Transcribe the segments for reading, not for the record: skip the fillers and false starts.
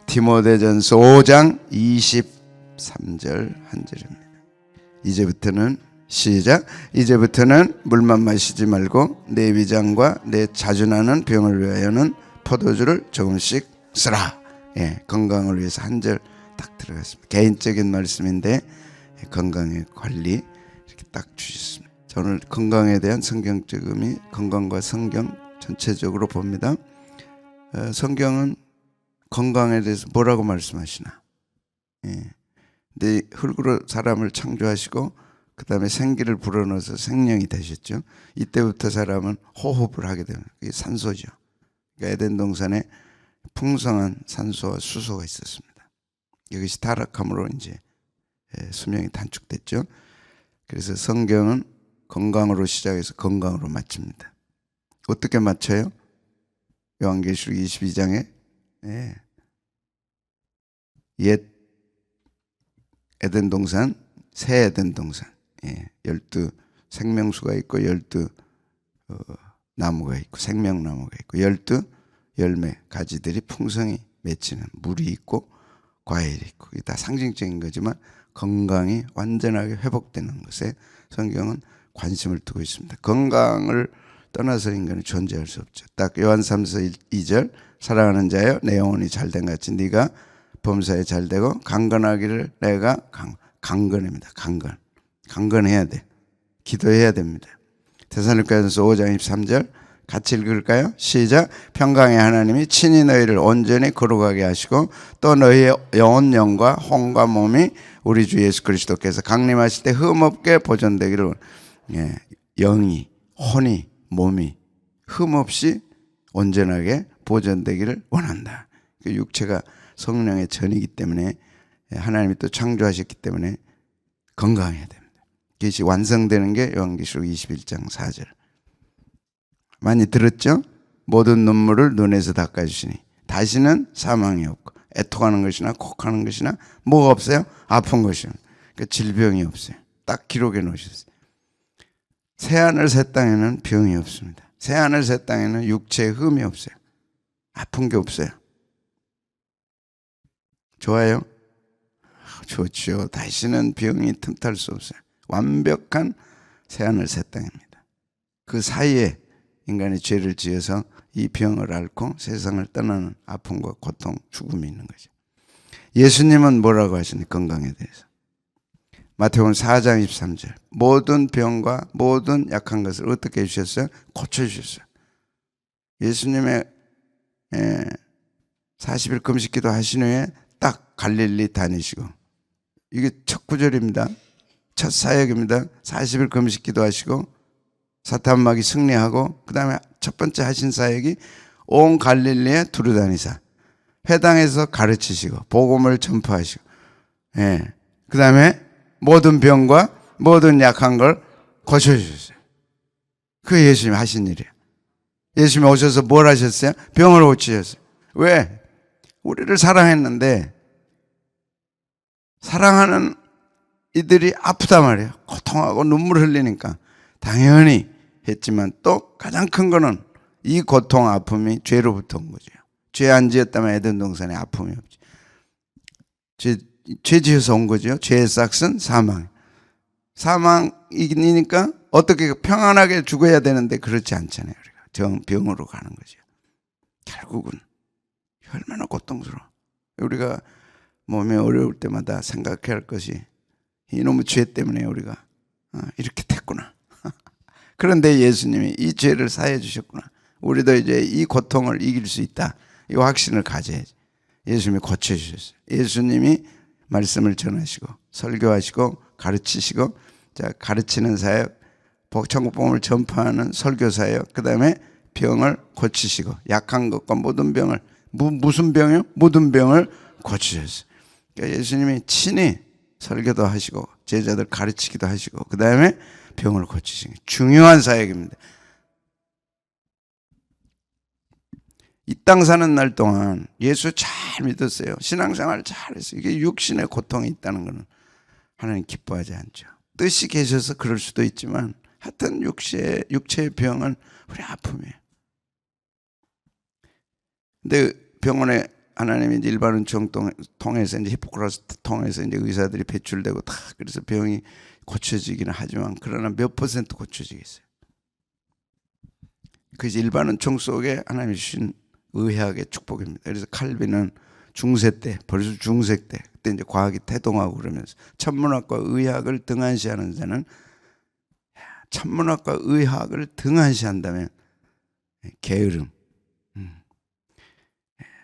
디모데전서 5장 23절 한 절입니다. 이제부터는 시작. 이제부터는 물만 마시지 말고 내 위장과 내 자주 나는 병을 위하여는 포도주를 조금씩 쓰라. 예, 건강을 위해서 한 절 딱 들어갔습니다. 개인적인 말씀인데 건강의 관리 이렇게 딱 주셨습니다. 저는 건강에 대한 성경적 의미, 건강과 성경 전체적으로 봅니다. 성경은 건강에 대해서 뭐라고 말씀하시나? 예. 근데 흙으로 사람을 창조하시고 그 다음에 생기를 불어넣어서 생명이 되셨죠. 이때부터 사람은 호흡을 하게 됩니다. 그게 산소죠. 그러니까 에덴 동산에 풍성한 산소와 수소가 있었습니다. 이것이 타락함으로 이제 수명이 단축됐죠. 그래서 성경은 건강으로 시작해서 건강으로 마칩니다. 어떻게 마쳐요? 요한계시록 22장에 옛 에덴 동산, 새 에덴 동산, 12 생명수가 있고 12 나무가 있고 생명나무가 있고 12 열매 가지들이 풍성히 맺히는 물이 있고 과일이 있고 이게 다 상징적인 거지만 건강이 완전하게 회복되는 것에 성경은 관심을 두고 있습니다. 건강을 떠나서 인간은 존재할 수 없죠. 딱 요한 3서 2절 사랑하는 자여 내 영혼이 잘된 같이 네가 범사에 잘되고 강건하기를 내가 강건입니다. 강건해야 돼. 기도해야 됩니다. 데살로니가전서 5장 23절 같이 읽을까요? 시작. 평강의 하나님이 친히 너희를 온전히 거룩하게 하시고 또 너희의 영혼과 혼과 몸이 우리 주 예수 그리스도께서 강림하실 때 흠없게 보존되기를 영이 혼이 몸이 흠없이 온전하게 보존되기를 원한다. 그 육체가 성령의 전이기 때문에 하나님이 또 창조하셨기 때문에 건강해야 됩니다. 그것이 완성되는 게 요한계시록 21장 4절. 많이 들었죠? 모든 눈물을 눈에서 닦아주시니 다시는 사망이 없고 애통하는 것이나 곡하는 것이나 뭐가 없어요? 아픈 것이나 그러니까 질병이 없어요. 딱 기록해 놓으셨어요. 새하늘 새 땅에는 병이 없습니다. 새하늘 새 땅에는 육체의 흠이 없어요. 아픈 게 없어요. 좋아요? 좋죠. 다시는 병이 틈탈 수 없어요. 완벽한 새하늘 새 땅입니다. 그 사이에 인간이 죄를 지어서 이 병을 앓고 세상을 떠나는 아픔과 고통, 죽음이 있는 거죠. 예수님은 뭐라고 하시니 건강에 대해서? 마태복음 4장 23절 모든 병과 모든 약한 것을 어떻게 해주셨어요? 고쳐주셨어요. 예수님의 40일 금식기도 하신 후에 딱 갈릴리 다니시고 이게 첫 구절입니다. 첫 사역입니다. 40일 금식기도 하시고 사탄마귀 승리하고 그 다음에 첫 번째 하신 사역이 온 갈릴리에 두루다니사 회당에서 가르치시고 복음을 전파하시고 그 다음에 모든 병과 모든 약한 걸 고쳐주셨어요. 그게 예수님이 하신 일이에요. 예수님이 오셔서 뭘 하셨어요? 병을 고치셨어요. 왜? 우리를 사랑했는데 사랑하는 이들이 아프단 말이에요. 고통하고 눈물 흘리니까 당연히 했지만 또 가장 큰 거는 이 고통 아픔이 죄로부터 온 거죠. 죄 안 지었다면 에덴 동산에 아픔이 없죠. 죄 지어서 온 거죠. 죄의 싹은 사망. 사망이니까 어떻게 평안하게 죽어야 되는데 그렇지 않잖아요. 우리가 병으로 가는 거죠. 결국은 얼마나 고통스러워. 우리가 몸이 어려울 때마다 생각해야 할 것이 이놈의 죄 때문에 우리가 이렇게 됐구나. 그런데 예수님이 이 죄를 사해 주셨구나. 우리도 이제 이 고통을 이길 수 있다. 이 확신을 가져야지. 예수님이 고쳐주셨어요. 예수님이 말씀을 전하시고 설교하시고 가르치시고 자 가르치는 사역, 천국 복음을 전파하는 설교 사역, 그 다음에 병을 고치시고 약한 것과 모든 병을 무슨 병이요? 모든 병을 고치셨어요. 그러니까 예수님이 친히 설교도 하시고 제자들 가르치기도 하시고 그 다음에 병을 고치신 중요한 사역입니다. 이 땅 사는 날 동안 예수 잘 믿었어요. 신앙생활 잘했어요. 이게 육신의 고통이 있다는 것은 하나님 기뻐하지 않죠. 뜻이 계셔서 그럴 수도 있지만 하여튼 육체의 병은 우리 아픔이에요. 근데 병원에 하나님이 이제 일반 은총 통해서 이제 히포크라스 통해서 이제 의사들이 배출되고 다 그래서 병이 고쳐지기는 하지만 그러나 몇 퍼센트 고쳐지겠어요. 그래서 일반 은총 속에 하나님이 주신 의학의 축복입니다. 그래서 칼빈은 중세 때, 벌써 중세 때, 그때 이제 과학이 태동하고 그러면서 천문학과 의학을 등한시하는 자는 천문학과 의학을 등한시한다면 게으름,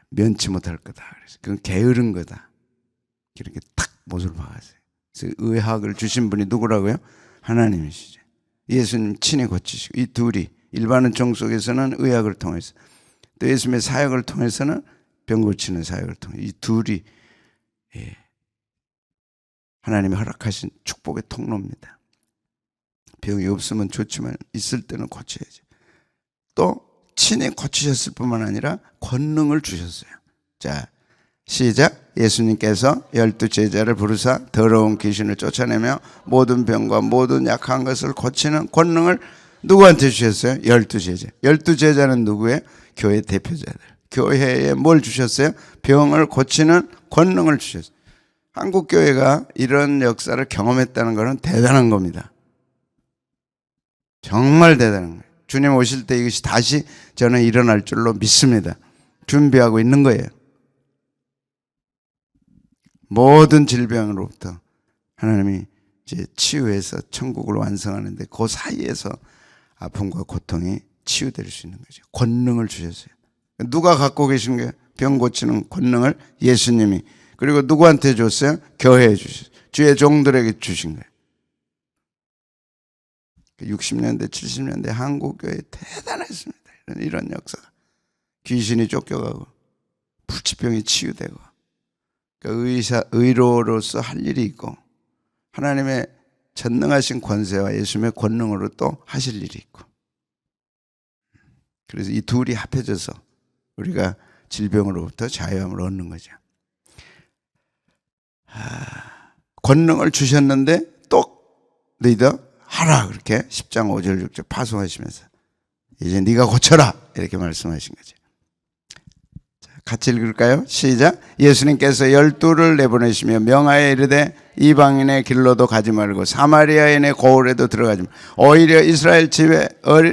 면치 못할 거다. 그래서 그건 게으른 거다. 이렇게 탁 못을 박았어요. 그래서 의학을 주신 분이 누구라고요? 하나님이시죠. 예수님 친히 고치시고 이 둘이 일반 은총 속에서는 의학을 통해서 또 예수님의 사역을 통해서는 병 고치는 사역을 통해 이 둘이 하나님이 허락하신 축복의 통로입니다. 병이 없으면 좋지만 있을 때는 고쳐야지. 또 친히 고치셨을 뿐만 아니라 권능을 주셨어요. 자, 시작. 예수님께서 12제자를 부르사 더러운 귀신을 쫓아내며 모든 병과 모든 약한 것을 고치는 권능을 누구한테 주셨어요? 12제자. 12제자는 누구예요? 교회 대표자들. 교회에 뭘 주셨어요? 병을 고치는 권능을 주셨어요. 한국교회가 이런 역사를 경험했다는 것은 대단한 겁니다. 정말 대단한 거예요. 주님 오실 때 이것이 다시 저는 일어날 줄로 믿습니다. 준비하고 있는 거예요. 모든 질병으로부터 하나님이 이제 치유해서 천국을 완성하는데 그 사이에서 아픔과 고통이 치유될 수 있는 거죠. 권능을 주셨어요. 누가 갖고 계신 거예요? 병 고치는 권능을 예수님이. 그리고 누구한테 줬어요? 교회에 주셨어요. 주의 종들에게 주신 거예요. 60년대, 70년대 한국교회 대단했습니다. 이런 역사가. 귀신이 쫓겨가고 불치병이 치유되고 의로로서 할 일이 있고 하나님의 전능하신 권세와 예수님의 권능으로 또 하실 일이 있고 그래서 이 둘이 합해져서 우리가 질병으로부터 자유함을 얻는 거죠. 권능을 주셨는데 또 너희들 하라 그렇게 10장 5절 6절 파송하시면서 이제 네가 고쳐라 이렇게 말씀하신 거죠. 자, 같이 읽을까요? 시작. 예수님께서 12를 내보내시며 명하여 이르되 이방인의 길로도 가지 말고 사마리아인의 고을에도 들어가지 말고 오히려 이스라엘 집에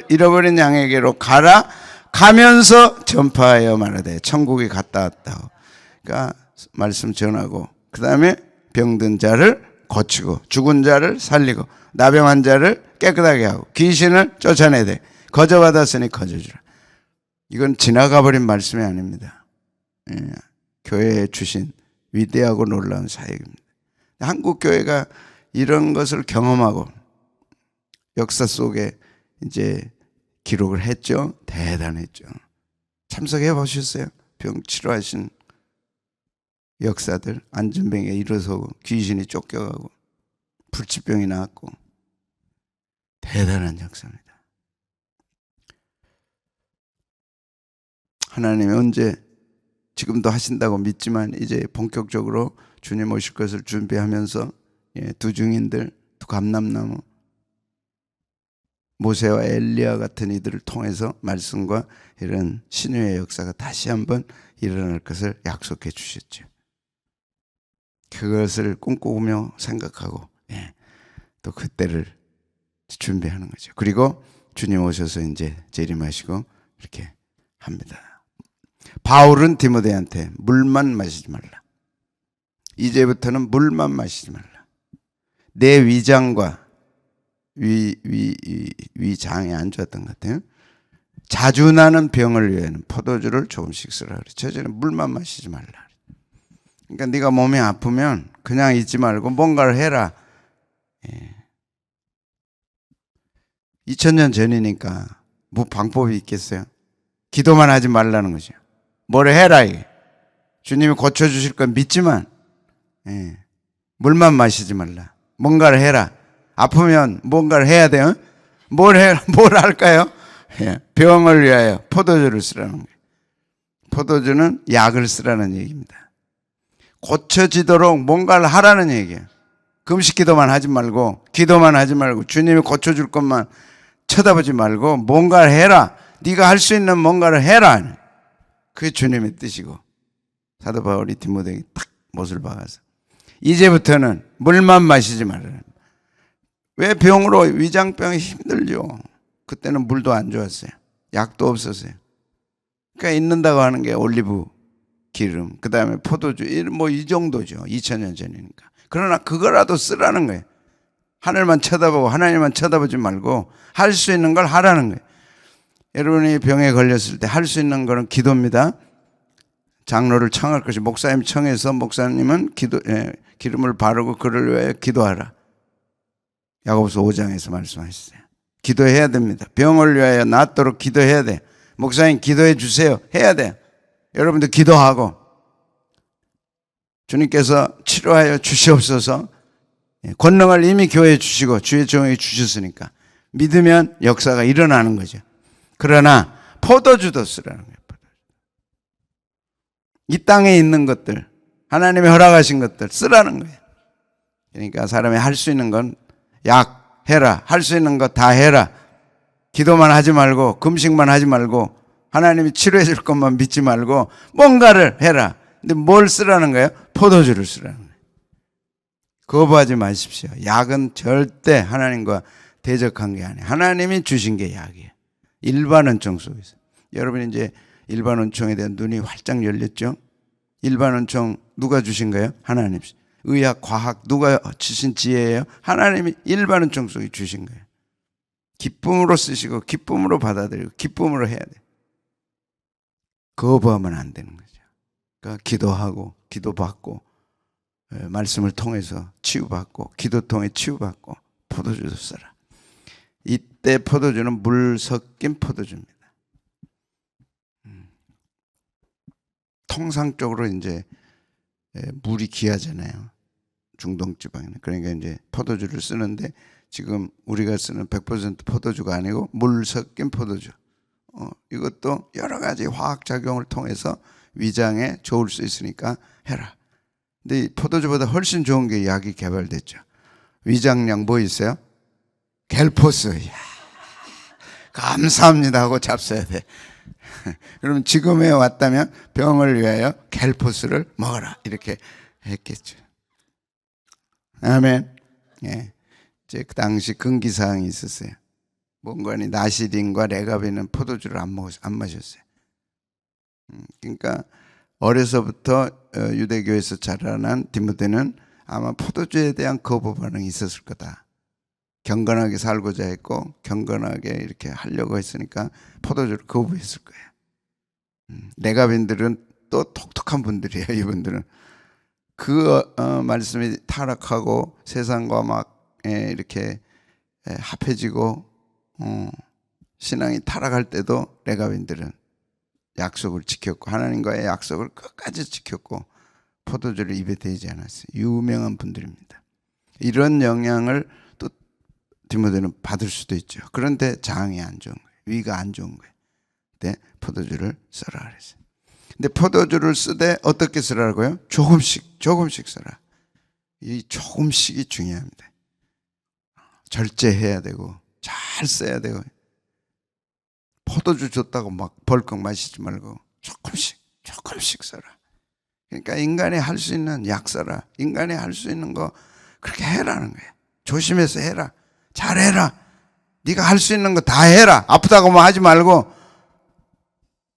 잃어버린 양에게로 가라. 가면서 전파하여 말하되 천국이 갔다 왔다. 그러니까 말씀 전하고 그 다음에 병든 자를 고치고 죽은 자를 살리고 나병한 자를 깨끗하게 하고 귀신을 쫓아내되 거저받았으니 거저주라. 이건 지나가 버린 말씀이 아닙니다. 교회에 주신 위대하고 놀라운 사역입니다. 한국 교회가 이런 것을 경험하고 역사 속에 이제 기록을 했죠. 대단했죠. 참석해 보셨어요? 병 치료하신 역사들, 안전병에 일어서고 귀신이 쫓겨가고 불치병이 나왔고 대단한 역사입니다. 하나님이 언제 지금도 하신다고 믿지만 이제 본격적으로 주님 오실 것을 준비하면서 두 증인들, 두 감람나무, 모세와 엘리야 같은 이들을 통해서 말씀과 이런 신유의 역사가 다시 한번 일어날 것을 약속해 주셨죠. 그것을 꿈꾸며 생각하고 또 그때를 준비하는 거죠. 그리고 주님 오셔서 이제 재림하시고 이렇게 합니다. 바울은 디모데한테 물만 마시지 말라. 이제부터는 물만 마시지 말라. 내 위장과 위장이 안 좋았던 것 같아요. 자주 나는 병을 위해는 포도주를 조금씩 쓰라 그랬죠. 저는 물만 마시지 말라. 그러니까 네가 몸이 아프면 그냥 있지 말고 뭔가를 해라. 2000년 전이니까 뭐 방법이 있겠어요? 기도만 하지 말라는 거죠. 뭐를 해라 이게. 주님이 고쳐주실 건 믿지만 물만 마시지 말라. 뭔가를 해라. 아프면 뭔가를 해야 돼요. 뭘 할까요? 병을 위하여 포도주를 쓰라는 거예요. 포도주는 약을 쓰라는 얘기입니다. 고쳐지도록 뭔가를 하라는 얘기예요. 금식 기도만 하지 말고 기도만 하지 말고 주님이 고쳐줄 것만 쳐다보지 말고 뭔가를 해라. 네가 할 수 있는 뭔가를 해라. 그게 주님의 뜻이고 사도 바울이 디모데에게 딱 못을 박아서 이제부터는 물만 마시지 말아라. 왜 병으로 위장병이 힘들죠? 그때는 물도 안 좋았어요. 약도 없었어요. 그러니까 있는다고 하는 게 올리브 기름, 그 다음에 포도주, 뭐 이 정도죠. 2000년 전이니까. 그러나 그거라도 쓰라는 거예요. 하늘만 쳐다보고 하나님만 쳐다보지 말고 할 수 있는 걸 하라는 거예요. 여러분이 병에 걸렸을 때 할 수 있는 거는 기도입니다. 장로를 청할 것이 목사님 청해서 목사님은 기름을 바르고 그를 위하여 기도하라. 야고보서 5장에서 말씀하셨어요. 기도해야 됩니다. 병을 위하여 낫도록 기도해야 돼. 목사님 기도해 주세요. 해야 돼. 여러분들 기도하고 주님께서 치료하여 주시옵소서. 권능을 이미 교회에 주시고 주의 종에게 주셨으니까 믿으면 역사가 일어나는 거죠. 그러나 포도주도 쓰라는 거예요. 이 땅에 있는 것들, 하나님이 허락하신 것들 쓰라는 거예요. 그러니까 사람이 할 수 있는 건 약 해라. 할 수 있는 거 다 해라. 기도만 하지 말고 금식만 하지 말고 하나님이 치료해 줄 것만 믿지 말고 뭔가를 해라. 근데 뭘 쓰라는 거예요? 포도주를 쓰라는 거예요. 거부하지 마십시오. 약은 절대 하나님과 대적한 게 아니에요. 하나님이 주신 게 약이에요. 일반은총 속에서. 여러분이 이제 일반은총에 대한 눈이 활짝 열렸죠? 일반은총 누가 주신 거예요? 하나님. 의학, 과학 누가 주신 지혜예요? 하나님이 일반은총 속에 주신 거예요. 기쁨으로 쓰시고 기쁨으로 받아들이고 기쁨으로 해야 돼요. 거부하면 안 되는 거죠. 그러니까 기도하고 기도받고 말씀을 통해서 치유받고 기도 통해 치유받고 포도주도 써라. 이때 포도주는 물 섞인 포도주입니다. 통상적으로 이제 물이 귀하잖아요. 중동 지방에는. 그러니까 이제 포도주를 쓰는데 지금 우리가 쓰는 100% 포도주가 아니고 물 섞인 포도주. 이것도 여러 가지 화학 작용을 통해서 위장에 좋을 수 있으니까 해라. 근데 이 포도주보다 훨씬 좋은 게 약이 개발됐죠. 위장약 뭐 있어요? 갤포스. 이야, 감사합니다 하고 잡숴야 돼. 그러면 지금에 왔다면 병을 위하여 갤포스를 먹어라 이렇게 했겠죠. 아멘. 예. 그 당시 금기사항이 있었어요. 몽관이 나시린과 레가비는 포도주를 안 마셨어요. 그러니까 어려서부터 유대교에서 자라난 디모데는 아마 포도주에 대한 거부 반응이 있었을 거다. 경건하게 살고자 했고 경건하게 이렇게 하려고 했으니까 포도주를 거부했을 거예요. 레가빈들은 또 독특한 분들이에요. 이분들은 그 말씀이 타락하고 세상과 막 이렇게 합해지고 신앙이 타락할 때도 레가빈들은 약속을 지켰고 하나님과의 약속을 끝까지 지켰고 포도주를 입에 대지 않았어요. 유명한 분들입니다. 이런 영향을 또 디모데는 받을 수도 있죠. 그런데 장이 안 좋은 거예요. 위가 안 좋은 거예요. 그때 포도주를 써라 그랬어요. 근데 포도주를 쓰되 어떻게 쓰라고요? 조금씩 써라. 이 조금씩이 중요합니다. 절제해야 되고 잘 써야 되고 포도주 줬다고 막 벌컥 마시지 말고 조금씩 써라. 그러니까 인간이 할 수 있는 약 써라. 인간이 할 수 있는 거 그렇게 해라는 거예요. 조심해서 해라. 잘해라. 네가 할 수 있는 거 다 해라. 아프다고만 하지 말고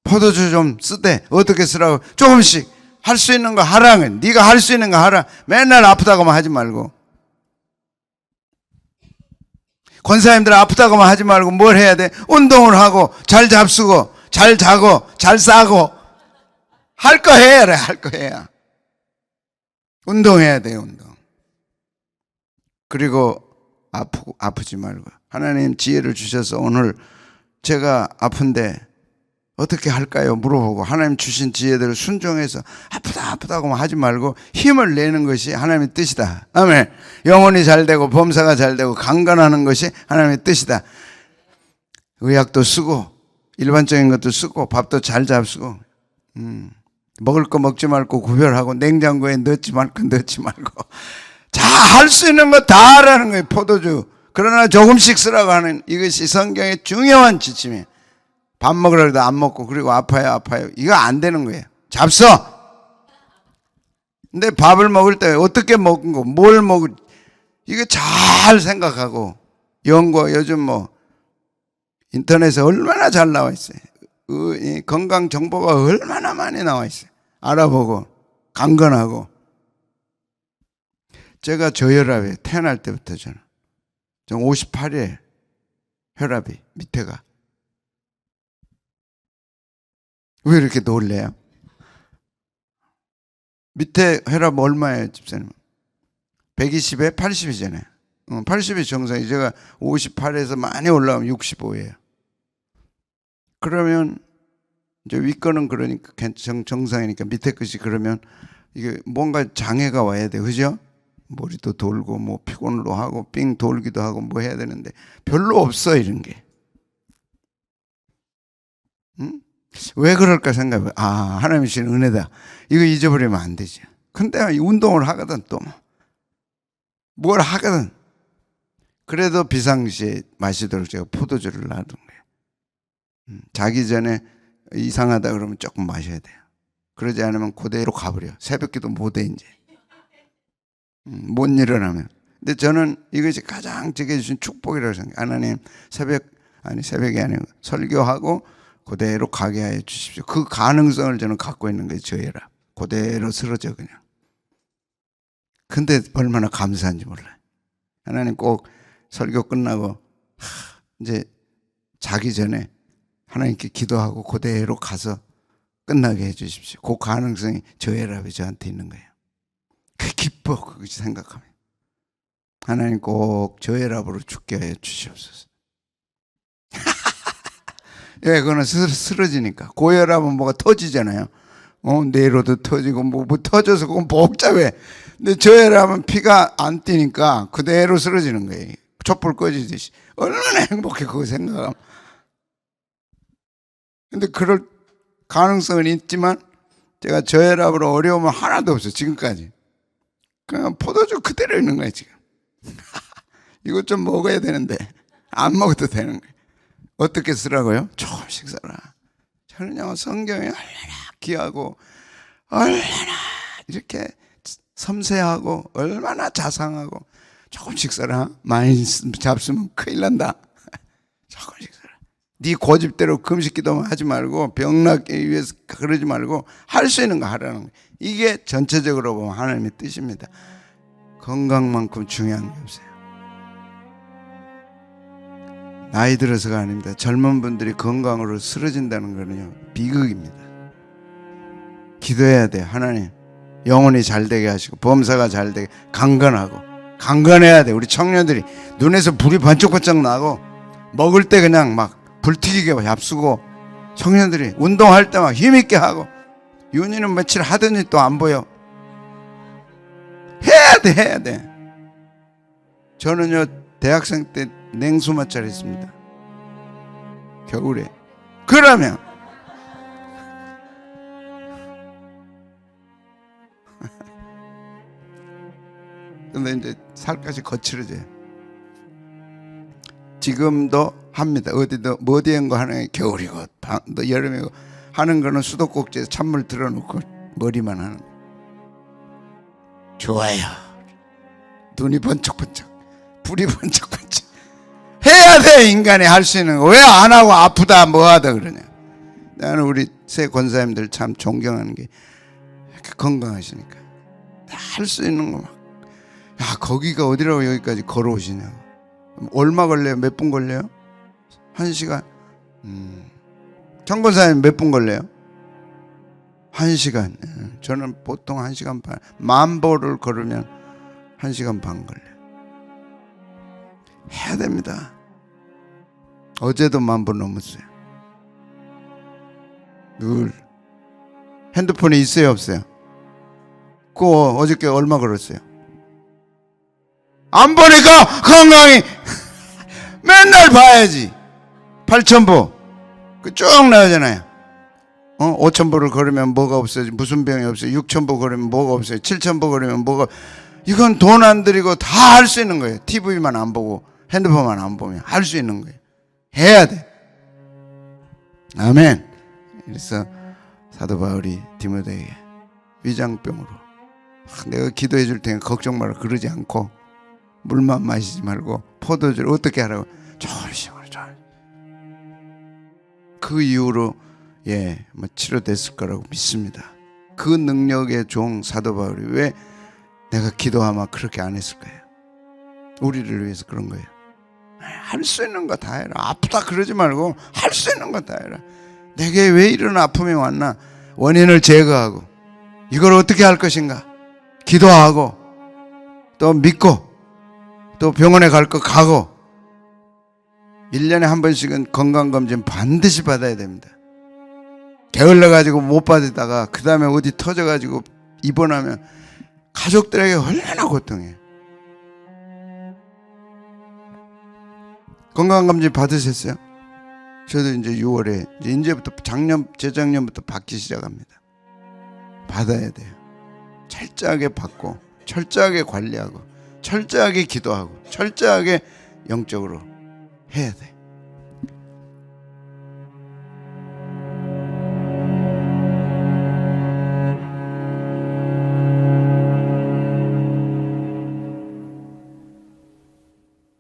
포도주 좀 쓰되 어떻게 쓰라고 조금씩 할 수 있는 거 하라는 거예요. 네가 할 수 있는 거 하라. 맨날 아프다고만 하지 말고 권사님들 아프다고만 하지 말고 뭘 해야 돼? 운동을 하고 잘 잡수고 잘 자고 잘 싸고 할 거 해야 할 거 해야 운동해야 돼요. 운동. 그리고 아프지 말고 하나님 지혜를 주셔서 오늘 제가 아픈데 어떻게 할까요? 물어보고 하나님 주신 지혜대로 순종해서 아프다고만 하지 말고 힘을 내는 것이 하나님의 뜻이다. 아멘. 영혼이 잘 되고 범사가 잘 되고 강건하는 것이 하나님의 뜻이다. 의약도 쓰고 일반적인 것도 쓰고 밥도 잘 잡수고 먹을 거 먹지 말고 구별하고 냉장고에 넣지 말고 다 할 수 있는 거 다 하라는 거예요. 포도주. 그러나 조금씩 쓰라고 하는 이것이 성경의 중요한 지침이에요. 밥 먹으려도 안 먹고 그리고 아파요. 이거 안 되는 거예요. 잡숴. 근데 밥을 먹을 때 어떻게 먹은 거, 뭘 먹을, 이거 잘 생각하고, 연구, 요즘 뭐, 인터넷에 얼마나 잘 나와 있어요. 이 건강 정보가 얼마나 많이 나와 있어요. 알아보고, 강건하고. 제가 저혈압이에요. 태어날 때부터 저는. 58이에요. 혈압이, 밑에가. 왜 이렇게 놀래요? 밑에 혈압 얼마예요, 집사님? 120에 80이잖아요. 80이 정상이. 제가 58에서 많이 올라오면 65예요. 그러면 이제 윗거는 그러니까 정상이니까 밑에 것이 그러면 이게 뭔가 장애가 와야 돼, 그죠? 머리도 돌고 뭐 피곤도 하고 삥 돌기도 하고 뭐 해야 되는데 별로 없어 이런 게. 응? 왜 그럴까 생각해. 하나님이 주신 은혜다. 이거 잊어버리면 안 되지. 근데 운동을 하거든 또 뭘 하거든. 그래도 비상시에 마시도록 제가 포도주를 놔둔 거예요. 자기 전에 이상하다 그러면 조금 마셔야 돼요. 그러지 않으면 그대로 가버려. 새벽기도 못해 이제. 못 일어나면. 근데 저는 이것이 가장 제게 주신 축복이라고 생각해요. 하나님 새벽이 아니고 설교하고 그대로 가게 하여 주십시오. 그 가능성을 저는 갖고 있는 거예요. 저희라. 그대로 쓰러져 그냥. 근데 얼마나 감사한지 몰라요. 하나님 꼭 설교 끝나고 이제 자기 전에 하나님께 기도하고 그대로 가서 끝나게 해 주십시오. 그 가능성이 저혈압이 저한테 있는 거예요. 그 기뻐 그것이 생각하면. 하나님 꼭 저혈압으로 죽게 하여 주시옵소서. 예, 그거는 쓰러지니까. 고혈압은 뭐가 터지잖아요. 뇌로도 터지고 뭐 터져서 그건 복잡해. 근데 저혈압은 피가 안 뛰니까 그대로 쓰러지는 거예요. 촛불 꺼지듯이. 얼마나 행복해 그거 생각하면. 근데 그럴 가능성은 있지만 제가 저혈압으로 어려움은 하나도 없어요. 지금까지. 그냥 포도주 그대로 있는 거예요 지금. 이것 좀 먹어야 되는데 안 먹어도 되는 거예요. 어떻게 쓰라고요? 조금씩 써라. 저는요 성경이 얼마나 귀하고 얼마나 이렇게 섬세하고 얼마나 자상하고 조금씩 써라. 많이 잡수면 큰일 난다. 조금씩 써라. 네 고집대로 금식기도만 하지 말고 병나기 위해서 그러지 말고 할 수 있는 거 하라는 거예요. 이게 전체적으로 보면 하나님의 뜻입니다. 건강만큼 중요한 게 없어요. 나이 들어서가 아닙니다. 젊은 분들이 건강으로 쓰러진다는 거는요 비극입니다. 기도해야 돼요. 하나님 영혼이 잘 되게 하시고 범사가 잘 되게 강건해야 돼. 우리 청년들이 눈에서 불이 번쩍번쩍 나고 먹을 때 그냥 막 불튀기게 잡수고 청년들이 운동할 때 막 힘있게 하고 윤희는 며칠 하더니 또 안 보여. 해야 돼. 저는요 대학생 때 냉수 마찰 했습니다. 겨울에. 그러면 근데 이제 살까지 거칠어져요. 지금도 합니다. 어디에 거 하는 게 겨울이고 또 여름이고 하는 거는 수도꼭지에 찬물 들어놓고 머리만 하는 거. 좋아요. 눈이 번쩍번쩍 불이 번쩍번쩍 해야 돼. 인간이 할 수 있는 거. 왜 안 하고 아프다 뭐하다 그러냐. 나는 우리 새 권사님들 참 존경하는 게 이렇게 건강하시니까 할 수 있는 거 막. 야 거기가 어디라고 여기까지 걸어오시냐고. 얼마 걸려요? 몇 분 걸려요? 1시간. 정권사님 몇 분 걸려요? 1시간. 저는 보통 1시간 반. 10,000보를 걸으면 1시간 반 걸려요. 해야 됩니다. 어제도 10,000보 넘었어요. 늘. 핸드폰에 있어요 없어요? 그거 어저께 얼마 걸었어요? 안 보니까 건강이 맨날 봐야지. 8,000보 그 쭉 나오잖아요. 5,000보를 걸으면 뭐가 없어요? 무슨 병이 없어요? 6,000보 걸으면 뭐가 없어요? 7,000보 걸으면 뭐가. 이건 돈 안 들이고 다 할 수 있는 거예요. TV만 안 보고 핸드폰만 안 보면 할 수 있는 거예요. 해야 돼. 아멘. 그래서 사도 바울이 디모데에게 위장병으로 내가 기도해 줄 테니까 걱정 마라 그러지 않고 물만 마시지 말고 포도주를 어떻게 하라고 조심하라. 그 이후로 치료됐을 거라고 믿습니다. 그 능력의 종 사도 바울이 왜 내가 기도하면 그렇게 안 했을 거예요? 우리를 위해서 그런 거예요. 할 수 있는 거 다 해라. 아프다 그러지 말고 할 수 있는 거 다 해라. 내게 왜 이런 아픔이 왔나? 원인을 제거하고 이걸 어떻게 할 것인가? 기도하고 또 믿고 또 병원에 갈 거 가고 1년에 한 번씩은 건강검진 반드시 받아야 됩니다. 게을러가지고 못 받다가 그 다음에 어디 터져가지고 입원하면 가족들에게 얼마나 고통해요. 건강검진 받으셨어요? 저도 이제 6월에 이제부터 재작년부터 받기 시작합니다. 받아야 돼요. 철저하게 받고 철저하게 관리하고 철저하게 기도하고 철저하게 영적으로 해야 돼.